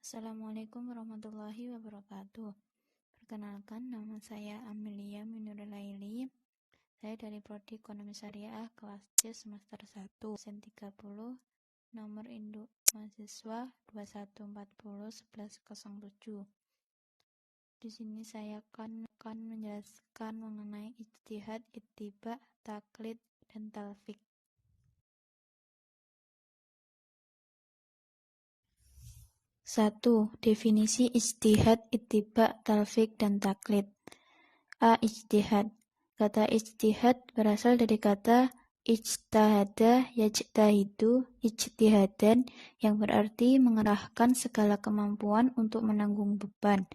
Assalamualaikum warahmatullahi wabarakatuh. Perkenalkan, nama saya Amelia Minurlaili. Saya dari Prodi Ekonomi Syariah kelas C semester 1, absen 30, nomor induk mahasiswa 21401107. Di sini saya akan menjelaskan mengenai ijtihad, ittiba, taklid, dan talfiq. 1. Definisi ijtihad, ittiba, talfiq, dan taklid. A. Ijtihad. Kata ijtihad berasal dari kata ijtahada yajtahidu ijtihadan yang berarti mengerahkan segala kemampuan untuk menanggung beban.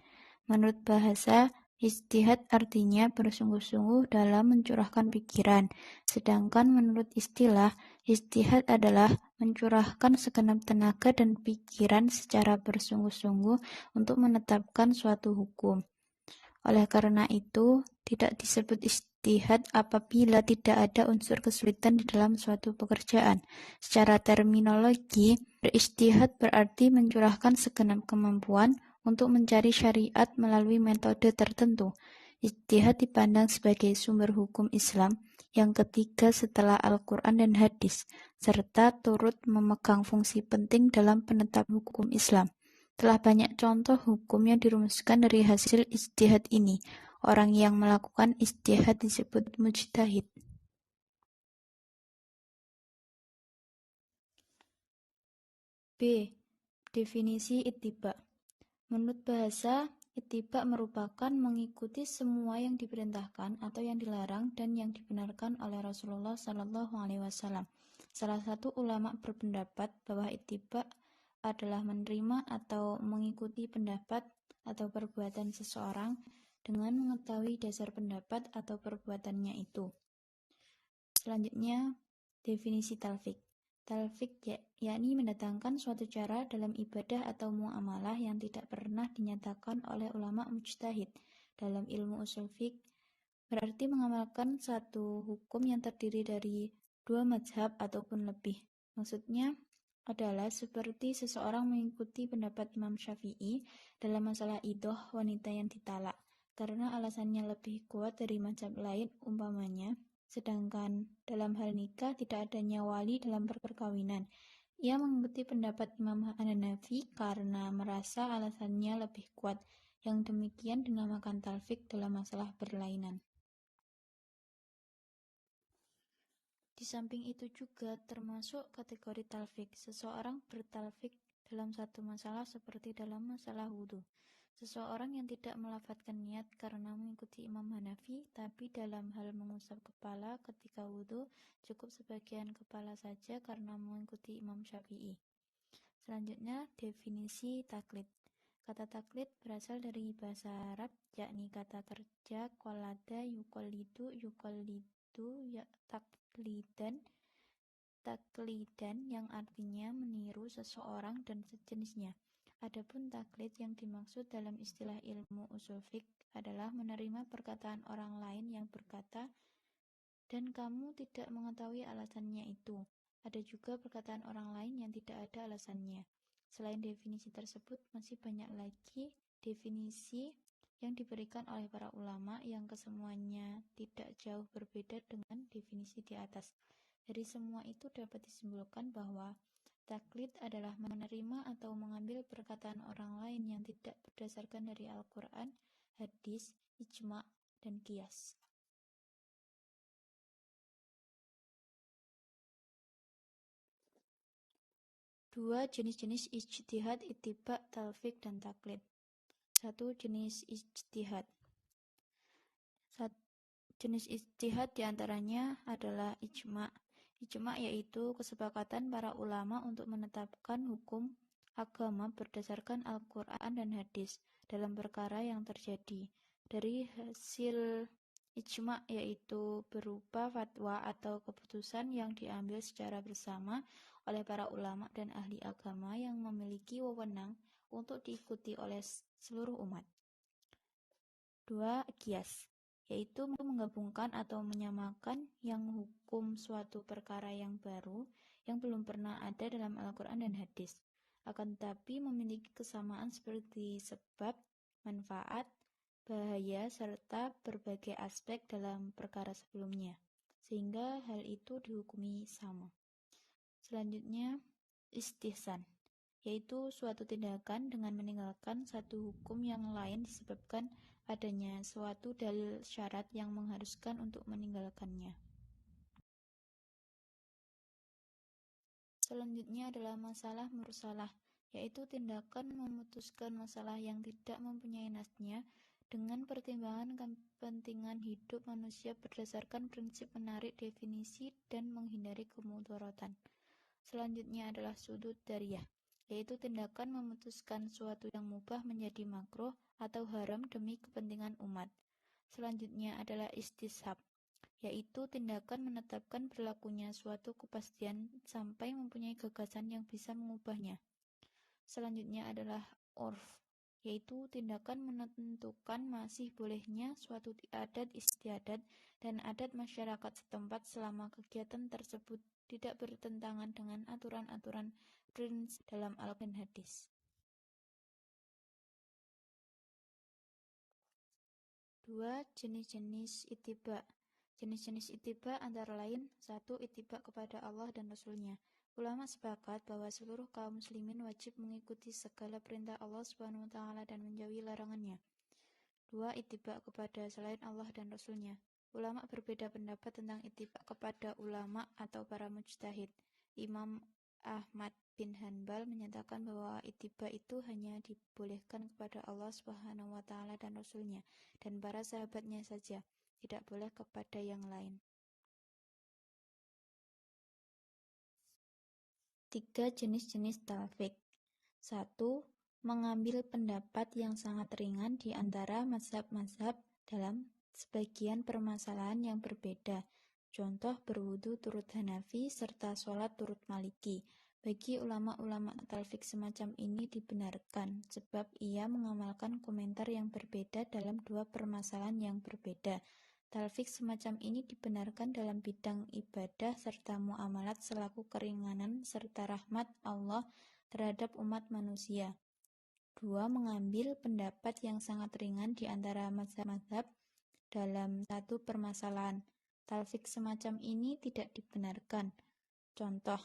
Menurut bahasa, ijtihad artinya bersungguh-sungguh dalam mencurahkan pikiran. Sedangkan menurut istilah, ijtihad adalah mencurahkan segenap tenaga dan pikiran secara bersungguh-sungguh untuk menetapkan suatu hukum. Oleh karena itu, tidak disebut ijtihad apabila tidak ada unsur kesulitan di dalam suatu pekerjaan. Secara terminologi, berijtihad berarti mencurahkan segenap kemampuan untuk mencari syariat melalui metode tertentu. Ijtihad dipandang sebagai sumber hukum Islam yang ketiga setelah Al-Quran dan hadis, serta turut memegang fungsi penting dalam penetapan hukum Islam. Telah banyak contoh hukum yang dirumuskan dari hasil ijtihad ini. Orang yang melakukan ijtihad disebut mujtahid. B. Definisi ittiba. Menurut bahasa, ittiba merupakan mengikuti semua yang diperintahkan atau yang dilarang dan yang dibenarkan oleh Rasulullah SAW. Salah satu ulama berpendapat bahwa ittiba adalah menerima atau mengikuti pendapat atau perbuatan seseorang dengan mengetahui dasar pendapat atau perbuatannya itu. Selanjutnya, definisi talfiq. Talfiq yakni mendatangkan suatu cara dalam ibadah atau muamalah yang tidak pernah dinyatakan oleh ulama mujtahid. Dalam ilmu usul fiqh, berarti mengamalkan satu hukum yang terdiri dari dua mazhab ataupun lebih. Maksudnya adalah seperti seseorang mengikuti pendapat Imam Syafi'i dalam masalah iddah wanita yang ditalak, karena alasannya lebih kuat dari mazhab lain umpamanya. Sedangkan dalam hal nikah tidak adanya wali dalam perkawinan. Ia mengikuti pendapat Imam Hanafi karena merasa alasannya lebih kuat. Yang demikian dinamakan talfiq dalam masalah berlainan. Di samping itu juga termasuk kategori talfiq. Seseorang bertalfiq dalam satu masalah seperti dalam masalah wudhu. Seseorang yang tidak melafadzkan niat karena mengikuti Imam Hanafi, tapi dalam hal mengusap kepala ketika wudhu cukup sebagian kepala saja karena mengikuti Imam Syafi'i. Selanjutnya, definisi taklid. Kata taklid berasal dari bahasa Arab, yakni kata kerja qallada yuqallidu ya taklidan yang artinya meniru seseorang dan sejenisnya. Adapun taklid yang dimaksud dalam istilah ilmu usul fiqh adalah menerima perkataan orang lain yang berkata, dan kamu tidak mengetahui alasannya itu. Ada juga perkataan orang lain yang tidak ada alasannya. Selain definisi tersebut, masih banyak lagi definisi yang diberikan oleh para ulama yang kesemuanya tidak jauh berbeda dengan definisi di atas. Dari semua itu dapat disimpulkan bahwa taklid adalah menerima atau mengambil perkataan orang lain yang tidak berdasarkan dari Al-Quran, hadis, ijma', dan qiyas. Dua jenis-jenis ijtihad, ittiba, talfiq, dan taklid. Satu jenis ijtihad. Jenis ijtihad diantaranya adalah ijma'. Ijma' yaitu kesepakatan para ulama untuk menetapkan hukum agama berdasarkan Al-Quran dan hadis dalam perkara yang terjadi. Dari hasil ijma' yaitu berupa fatwa atau keputusan yang diambil secara bersama oleh para ulama dan ahli agama yang memiliki wewenang untuk diikuti oleh seluruh umat. 2. Qiyas, yaitu menggabungkan atau menyamakan yang hukum suatu perkara yang baru yang belum pernah ada dalam Al-Quran dan hadis. akan tetapi memiliki kesamaan seperti sebab, manfaat, bahaya, serta berbagai aspek dalam perkara sebelumnya, sehingga hal itu dihukumi sama. Selanjutnya, istihsan, yaitu suatu tindakan dengan meninggalkan satu hukum yang lain disebabkan adanya suatu dalil syarat yang mengharuskan untuk meninggalkannya. Selanjutnya adalah masalah mursalah, yaitu tindakan memutuskan masalah yang tidak mempunyai nasnya dengan pertimbangan kepentingan hidup manusia berdasarkan prinsip menarik definisi dan menghindari kemudaratan. Selanjutnya adalah sudut dariyah, yaitu tindakan memutuskan suatu yang mubah menjadi makruh atau haram demi kepentingan umat. Selanjutnya adalah istishab, yaitu tindakan menetapkan berlakunya suatu kepastian sampai mempunyai gagasan yang bisa mengubahnya. Selanjutnya adalah urf, yaitu tindakan menentukan masih bolehnya suatu adat istiadat dan adat masyarakat setempat selama kegiatan tersebut tidak bertentangan dengan aturan-aturan prinsip dalam Al-Quran dan hadis. 2. Jenis-jenis ittiba. Jenis-jenis ittiba antara lain: 1. Ittiba kepada Allah dan Rasul-Nya. Ulama sepakat bahwa seluruh kaum muslimin wajib mengikuti segala perintah Allah Subhanahu wa taala dan menjauhi larangannya. 2. Ittiba kepada selain Allah dan Rasul-Nya. Ulama berbeda pendapat tentang ittiba kepada ulama atau para mujtahid. Imam Ahmad bin Hanbal menyatakan bahwa ittiba itu hanya dibolehkan kepada Allah Subhanahu wa taala dan Rasul-Nya dan para sahabatnya saja, tidak boleh kepada yang lain. 3. Jenis-jenis talfik. 1. Mengambil pendapat yang sangat ringan di antara mazhab-mazhab dalam sebagian permasalahan yang berbeda. Contoh, berwudu turut Hanafi serta sholat turut Maliki. Bagi ulama-ulama talfik semacam ini dibenarkan, sebab ia mengamalkan komentar yang berbeda dalam dua permasalahan yang berbeda. Talfik semacam ini dibenarkan dalam bidang ibadah serta muamalat selaku keringanan serta rahmat Allah terhadap umat manusia. 2. Mengambil pendapat yang sangat ringan di antara mazhab-mazhab dalam satu permasalahan. Talfik semacam ini tidak dibenarkan. Contoh,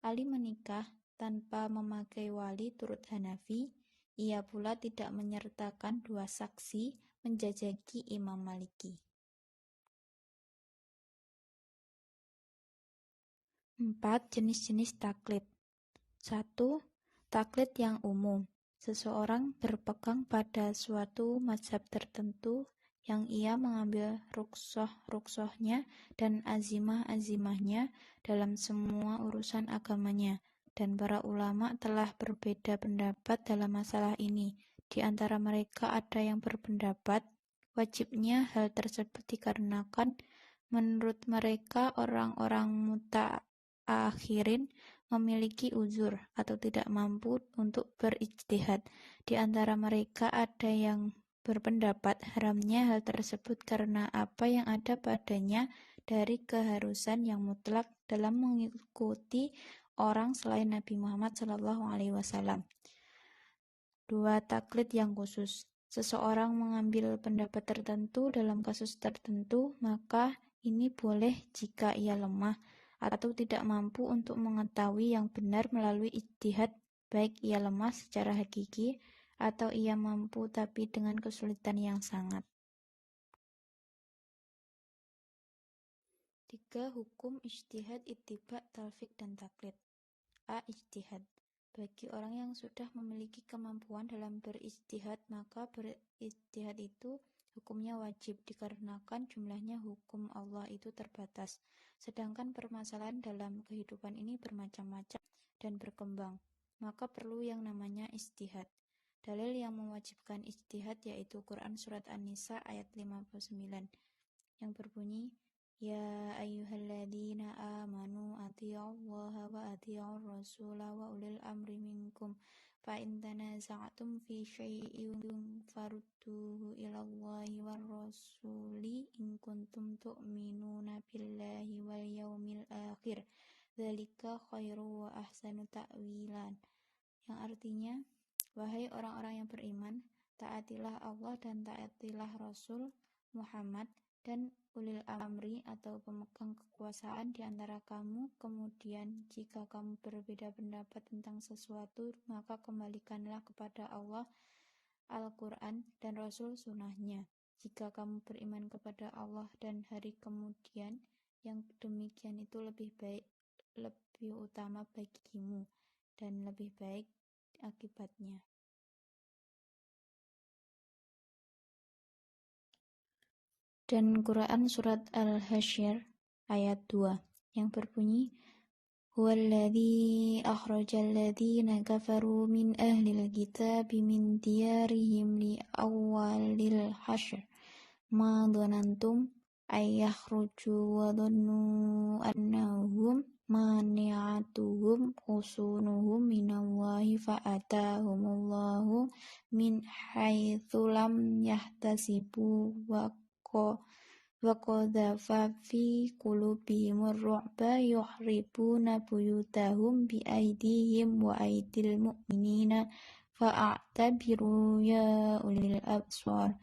Ali menikah tanpa memakai wali turut Hanafi. Ia pula tidak menyertakan dua saksi menjajaki Imam Maliki. 4. Jenis-jenis taklid. 1. Taklid yang umum. Seseorang berpegang pada suatu mazhab tertentu yang ia mengambil ruksoh-ruksohnya dan azimah-azimahnya dalam semua urusan agamanya, dan para ulama telah berbeda pendapat dalam masalah ini. Di antara mereka ada yang berpendapat wajibnya hal tersebut dikarenakan menurut mereka orang-orang mutaakhirin memiliki uzur atau tidak mampu untuk berijtihad. Di antara mereka ada yang berpendapat haramnya hal tersebut karena apa yang ada padanya dari keharusan yang mutlak dalam mengikuti orang selain Nabi Muhammad SAW. 2. Taklid yang khusus. Seseorang mengambil pendapat tertentu dalam kasus tertentu, maka ini boleh jika ia lemah atau tidak mampu untuk mengetahui yang benar melalui ijtihad, baik ia lemah secara hakiki atau ia mampu tapi dengan kesulitan yang sangat. 3. Hukum ijtihad, ittiba, talfik, dan taklid. A. Ijtihad. Bagi orang yang sudah memiliki kemampuan dalam berijtihad, maka berijtihad itu hukumnya wajib dikarenakan jumlahnya hukum Allah itu terbatas. Sedangkan permasalahan dalam kehidupan ini bermacam-macam dan berkembang, maka perlu yang namanya ijtihad. Dalil yang mewajibkan ijtihad yaitu Quran Surat An-Nisa ayat 59 yang berbunyi, Ya ayyuhalladzina amanu athi'ullaha wa athi'ur rasula wa ulil amri minkum fa in tanaza'tum fi syai'in farudduhu ilallahi war rasuli in kuntum tu'minuna billahi wal yaumil akhir dzalika khairu wa ahsanu ta'wilan. yang artinya, wahai orang-orang yang beriman, taatilah Allah dan taatilah Rasul Muhammad dan ulil amri atau pemegang kekuasaan di antara kamu. Kemudian jika kamu berbeda pendapat tentang sesuatu, maka kembalikanlah kepada Allah Al-Quran dan Rasul sunnahnya. Jika kamu beriman kepada Allah dan hari kemudian, yang demikian itu lebih utama bagimu dan lebih baik akibatnya. Dan Quran surat Al-Hasyr ayat 2 yang berbunyi, Huwallazi akhrajal ladzina kafaru min ahlil kitabi min diyarihim li awwalil hasyr ma dhanantum ay yakhruju wa dhannu annahum mani'atuhum usunuhum minallahi fa'atahumullahu min haitsu lam yahtasibu wa qadhafa fi qulubihimur ru'ba yuhribuna buyutahum bi aydihim wa aydil mu'minina fa'tabiru ya ulil absar,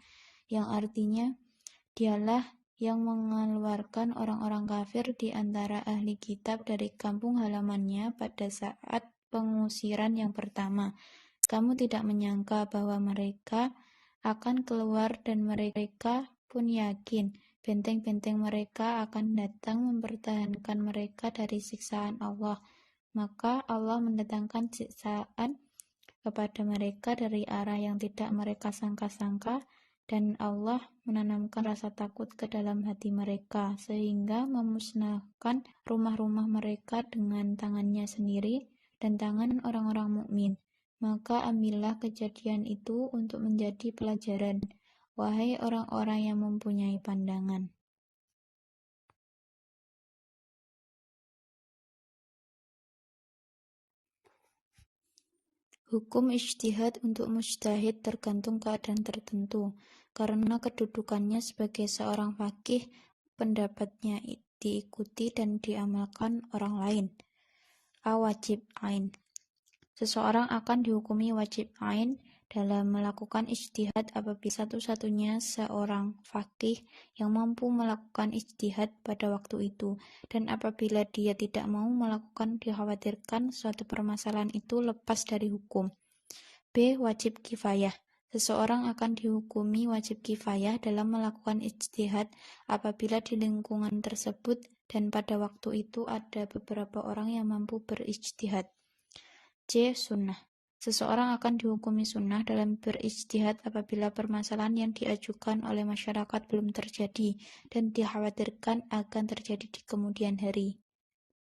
yang artinya, dialah yang mengeluarkan orang-orang kafir di antara ahli kitab dari kampung halamannya pada saat pengusiran yang pertama. Kamu tidak menyangka bahwa mereka akan keluar dan mereka pun yakin benteng-benteng mereka akan datang mempertahankan mereka dari siksaan Allah. Maka Allah mendatangkan siksaan kepada mereka dari arah yang tidak mereka sangka-sangka, dan Allah menanamkan rasa takut ke dalam hati mereka sehingga memusnahkan rumah-rumah mereka dengan tangannya sendiri dan tangan orang-orang mukmin. Maka ambillah kejadian itu untuk menjadi pelajaran, wahai orang-orang yang mempunyai pandangan. Hukum ijtihad untuk mujtahid tergantung keadaan tertentu, karena kedudukannya sebagai seorang faqih, pendapatnya diikuti dan diamalkan orang lain. Wajib ain. Seseorang akan dihukumi wajib ain dalam melakukan ijtihad apabila satu-satunya seorang faqih yang mampu melakukan ijtihad pada waktu itu, dan apabila dia tidak mau melakukan, dikhawatirkan suatu permasalahan itu lepas dari hukum. B. Wajib kifayah. Seseorang akan dihukumi wajib kifayah dalam melakukan ijtihad apabila di lingkungan tersebut dan pada waktu itu ada beberapa orang yang mampu berijtihad. C. Sunnah. Seseorang akan dihukumi sunnah dalam berijtihad apabila permasalahan yang diajukan oleh masyarakat belum terjadi dan dikhawatirkan akan terjadi di kemudian hari.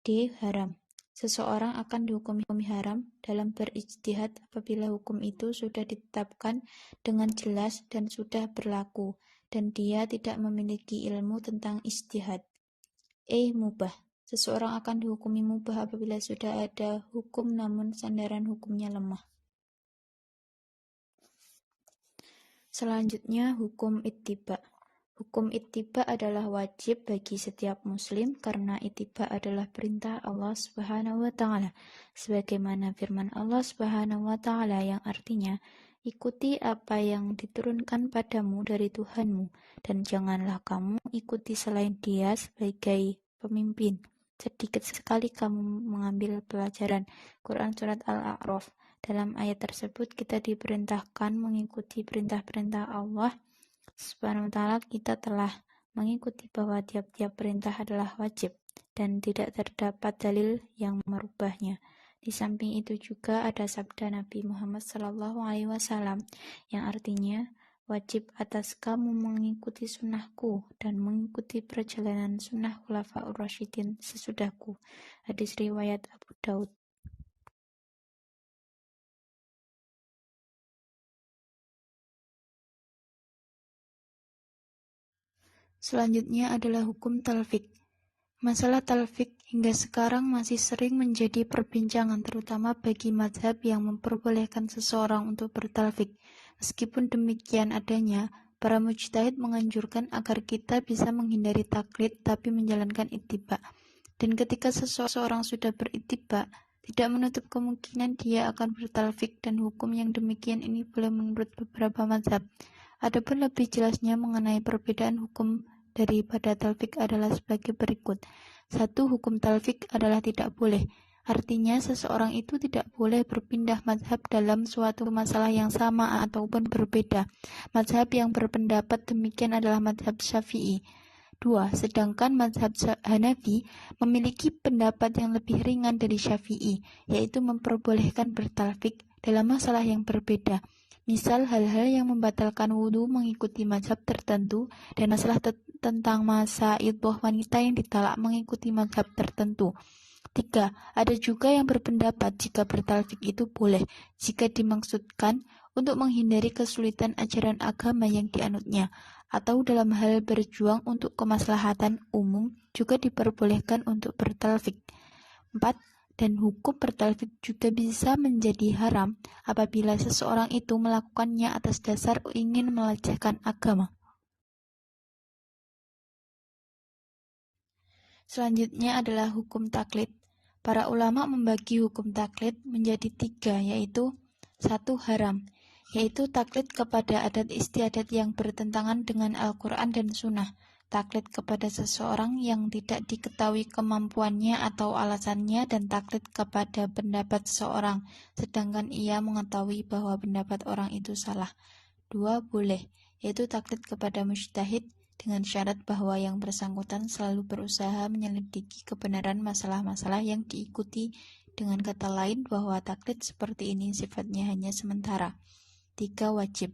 D. Haram. Seseorang akan dihukumi haram dalam berijtihad apabila hukum itu sudah ditetapkan dengan jelas dan sudah berlaku, dan dia tidak memiliki ilmu tentang ijtihad. Mubah. Seseorang akan dihukumi mubah apabila sudah ada hukum namun sandaran hukumnya lemah. Selanjutnya, hukum ittiba. Hukum ittiba adalah wajib bagi setiap muslim karena ittiba adalah perintah Allah Subhanahu wa taala, sebagaimana firman Allah Subhanahu wa taala yang artinya, ikuti apa yang diturunkan padamu dari Tuhanmu dan janganlah kamu ikuti selain Dia sebagai pemimpin. Sedikit sekali kamu mengambil pelajaran. Quran surat Al-A'raf. Dalam ayat tersebut kita diperintahkan mengikuti perintah-perintah Allah Subhanahu wa ta'ala. Kita telah mengikuti bahwa tiap-tiap perintah adalah wajib dan tidak terdapat dalil yang merubahnya. Di samping itu juga ada sabda Nabi Muhammad SAW yang artinya, wajib atas kamu mengikuti sunnahku dan mengikuti perjalanan sunnah khulafaur rasyidin sesudahku. Hadis riwayat Abu Daud. Selanjutnya adalah hukum talfik. Masalah talfik hingga sekarang masih sering menjadi perbincangan, terutama bagi mazhab yang memperbolehkan seseorang untuk bertalfik. Meskipun demikian adanya, para mujtahid menganjurkan agar kita bisa menghindari taklid tapi menjalankan ittiba. Dan ketika seseorang sudah berittiba, Tidak menutup kemungkinan dia akan bertalfik, dan hukum yang demikian ini boleh menurut beberapa mazhab. Adapun lebih jelasnya mengenai perbedaan hukum daripada talfik adalah sebagai berikut. 1. Hukum talfik adalah tidak boleh. Artinya seseorang itu tidak boleh berpindah mazhab dalam suatu masalah yang sama ataupun berbeda. Mazhab yang berpendapat demikian adalah mazhab Syafi'i. 2. Sedangkan mazhab Hanafi memiliki pendapat yang lebih ringan dari Syafi'i, yaitu memperbolehkan bertalfik dalam masalah yang berbeda. Misal hal-hal yang membatalkan wudhu mengikuti mazhab tertentu, dan masalah tentang masa iddah wanita yang ditalak mengikuti mazhab tertentu. 3. Ada juga yang berpendapat jika bertalfik itu boleh, jika dimaksudkan untuk menghindari kesulitan ajaran agama yang dianutnya, atau dalam hal berjuang untuk kemaslahatan umum juga diperbolehkan untuk bertalfik. 4. Dan hukum bertalfik juga bisa menjadi haram apabila seseorang itu melakukannya atas dasar ingin melecehkan agama. Selanjutnya adalah hukum taklid. Para ulama membagi hukum taklid menjadi 3, yaitu 1. Haram, yaitu taklid kepada adat istiadat yang bertentangan dengan Al-Quran dan Sunnah. Taklid kepada seseorang yang tidak diketahui kemampuannya atau alasannya, dan taklid kepada pendapat seseorang, sedangkan ia mengetahui bahwa pendapat orang itu salah. 2. Boleh, yaitu taklid kepada mujtahid, dengan syarat bahwa yang bersangkutan selalu berusaha menyelidiki kebenaran masalah-masalah yang diikuti, dengan kata lain bahwa taklid seperti ini sifatnya hanya sementara. 3. Wajib,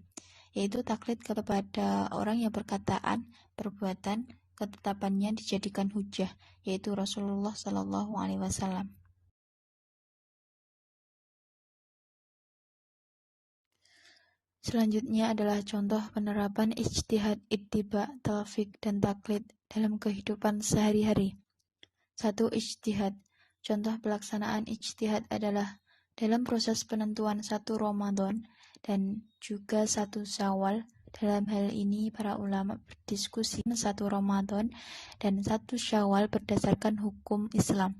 yaitu taklid kepada orang yang perkataan, perbuatan, ketetapannya dijadikan hujjah, yaitu Rasulullah SAW. Selanjutnya adalah contoh penerapan ijtihad, ittiba, talfik, dan taklid dalam kehidupan sehari-hari. 1. Ijtihad. Contoh pelaksanaan ijtihad adalah dalam proses penentuan 1 Ramadan dan juga 1 Syawal. Dalam hal ini para ulama berdiskusi 1 Ramadan dan 1 Syawal berdasarkan hukum Islam.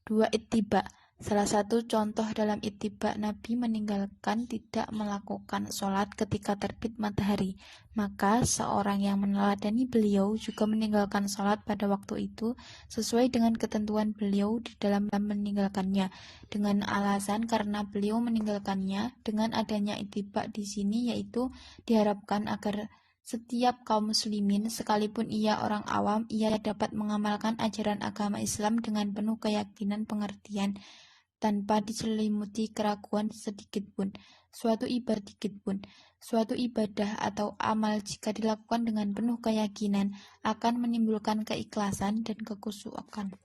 2. Ittiba. Salah satu contoh dalam ittiba, Nabi meninggalkan tidak melakukan sholat ketika terbit matahari. Maka seorang yang meneladani beliau juga meninggalkan sholat pada waktu itu sesuai dengan ketentuan beliau di dalam meninggalkannya, dengan alasan karena beliau meninggalkannya dengan adanya ittiba di sini, yaitu diharapkan agar setiap kaum muslimin, sekalipun ia orang awam, ia dapat mengamalkan ajaran agama Islam dengan penuh keyakinan pengertian, tanpa diselimuti keraguan sedikit pun. Suatu ibadah atau amal jika dilakukan dengan penuh keyakinan akan menimbulkan keikhlasan dan kekhusyukan.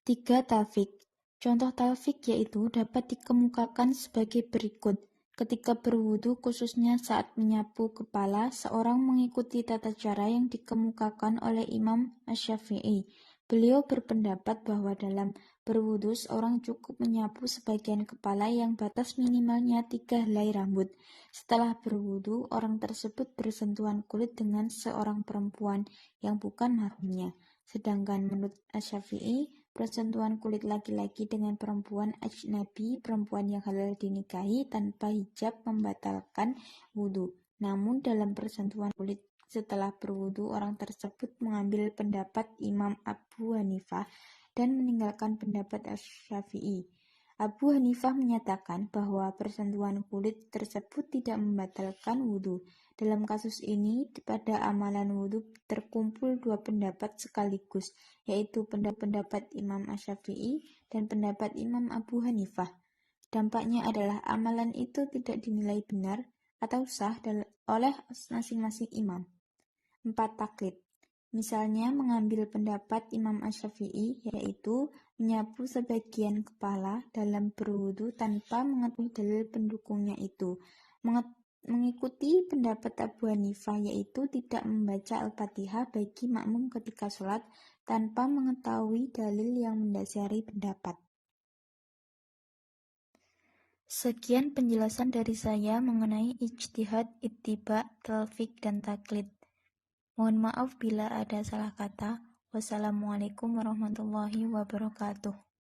Tiga, talfik. Contoh talfik yaitu dapat dikemukakan sebagai berikut. Ketika berwudu, khususnya saat menyapu kepala, seorang mengikuti tata cara yang dikemukakan oleh Imam Asy-Syafi'i. Beliau berpendapat bahwa dalam berwudu seorang cukup menyapu sebagian kepala yang batas minimalnya 3 helai rambut. Setelah berwudu, orang tersebut bersentuhan kulit dengan seorang perempuan yang bukan mahramnya. Sedangkan menurut Asy-Syafi'i, persentuhan kulit laki-laki dengan perempuan ajnabi, perempuan yang halal dinikahi tanpa hijab, membatalkan wudhu. Namun dalam persentuhan kulit setelah berwudhu, orang tersebut mengambil pendapat Imam Abu Hanifah dan meninggalkan pendapat Asy-Syafi'i. Abu Hanifah menyatakan bahwa persentuhan kulit tersebut tidak membatalkan wudhu. Dalam kasus ini, pada amalan wudhu terkumpul 2 pendapat sekaligus, yaitu pendapat Imam Asy-Syafi'i dan pendapat Imam Abu Hanifah. Dampaknya adalah amalan itu tidak dinilai benar atau sah oleh masing-masing imam. 4. Taklid. Misalnya mengambil pendapat Imam Asy-Syafi'i, yaitu menyapu sebagian kepala dalam berwudu tanpa mengetahui dalil pendukungnya itu. Mengikuti pendapat Abu Hanifah, yaitu tidak membaca Al-Fatihah bagi makmum ketika sholat tanpa mengetahui dalil yang mendasari pendapat. Sekian penjelasan dari saya mengenai ijtihad, ittiba, talfiq, dan taklid. Mohon maaf bila ada salah kata. Wassalamualaikum warahmatullahi wabarakatuh.